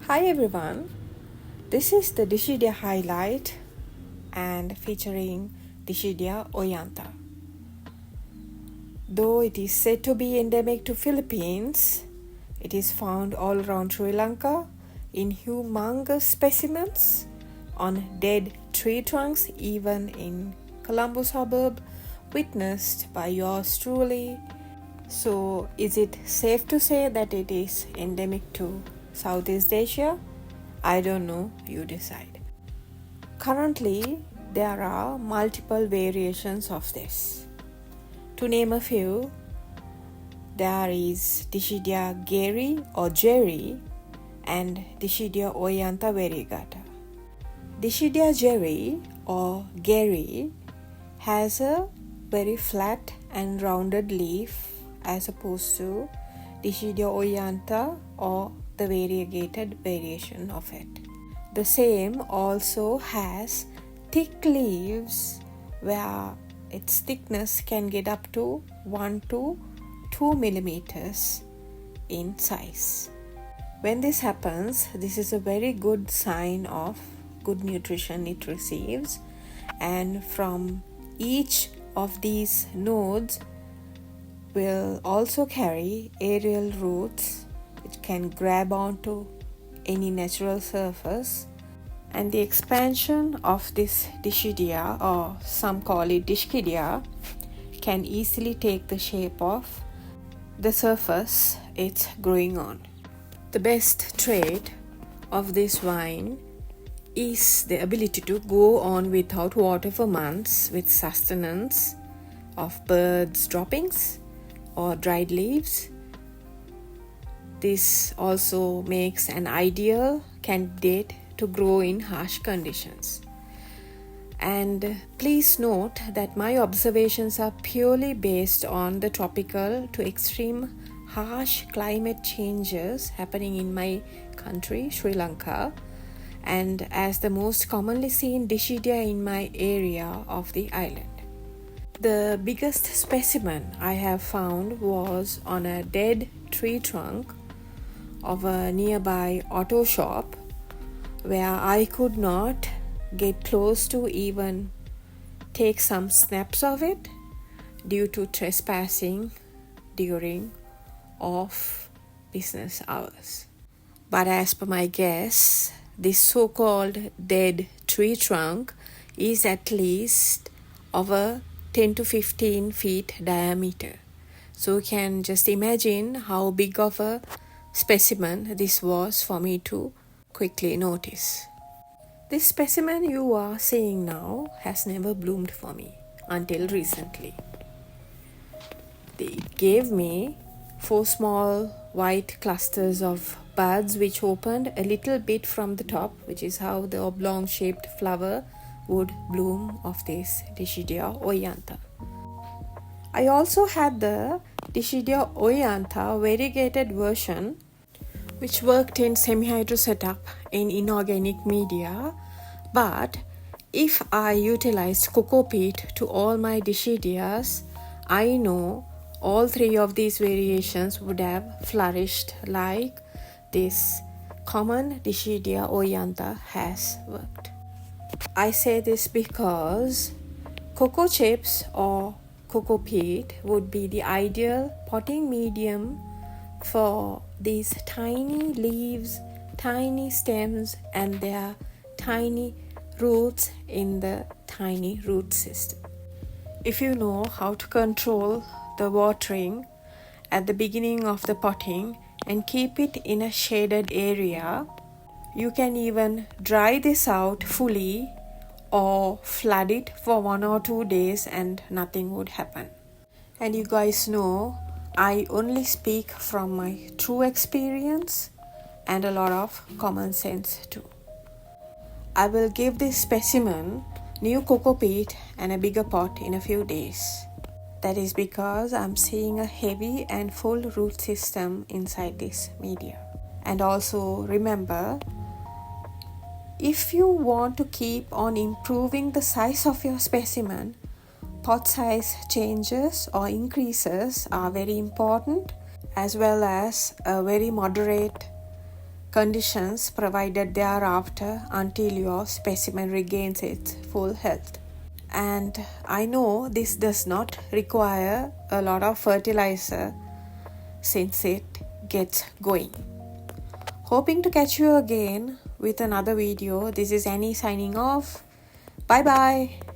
Hi everyone, this is the Dischidia Highlight and featuring Dischidia oiantha. Though it is said to be endemic to Philippines, it is found all around Sri Lanka in humongous specimens on dead tree trunks, even in Colombo suburb, witnessed by yours truly. So, is it safe to say that it is endemic to Southeast Asia? I don't know, you decide. Currently, there are multiple variations of this. To name a few, there is Dischidia geri or jerry and Dischidia oiantha variegata. Dischidia geri or geri has a very flat and rounded leaf as opposed to Dischidia oiantha or the variegated variation of it. The same also has thick leaves where its thickness can get up to 1 to 2 millimeters in size. When this happens, this is a very good sign of good nutrition it receives, and from each of these nodes will also carry aerial roots which can grab onto any natural surface, and the expansion of this Dischidia, or some call it Dischidia, can easily take the shape of the surface it's growing on. The best trait of this vine is the ability to go on without water for months with sustenance of birds' droppings or dried leaves. This also makes an ideal candidate to grow in harsh conditions. And please note that my observations are purely based on the tropical to extreme harsh climate changes happening in my country, Sri Lanka, and as the most commonly seen Dischidia in my area of the island. The biggest specimen I have found was on a dead tree trunk of a nearby auto shop, where I could not get close to even take some snaps of it due to trespassing during off business hours. But as per my guess, this so-called dead tree trunk is at least of a 10 to 15 feet diameter. So you can just imagine how big of a specimen this was for me to quickly notice. This specimen you are seeing now has never bloomed for me until recently. They gave me 4 small white clusters of buds which opened a little bit from the top, which is how the oblong shaped flower would bloom of this Dischidia oiantha. I also had the Dischidia oiantha variegated version, which worked in semihydro setup in inorganic media, but if I utilized coco peat to all my Dischidias, I know all 3 of these variations would have flourished like this common Dischidia oiantha has worked. I say this because cocoa chips or coco peat would be the ideal potting medium for these tiny leaves, tiny stems, and their tiny roots in the tiny root system. If you know how to control the watering at the beginning of the potting and keep it in a shaded area, you can even dry this out fully or flood it for 1 or 2 days and nothing would happen. And you guys know I only speak from my true experience and a lot of common sense too. I will give this specimen new coco peat and a bigger pot in a few days. That is because I'm seeing a heavy and full root system inside this media. And also remember, if you want to keep on improving the size of your specimen, pot size changes or increases are very important, as well as a very moderate conditions provided thereafter until your specimen regains its full health. And I know this does not require a lot of fertilizer since it gets going. Hoping to catch you again with another video. This is Annie signing off. Bye bye.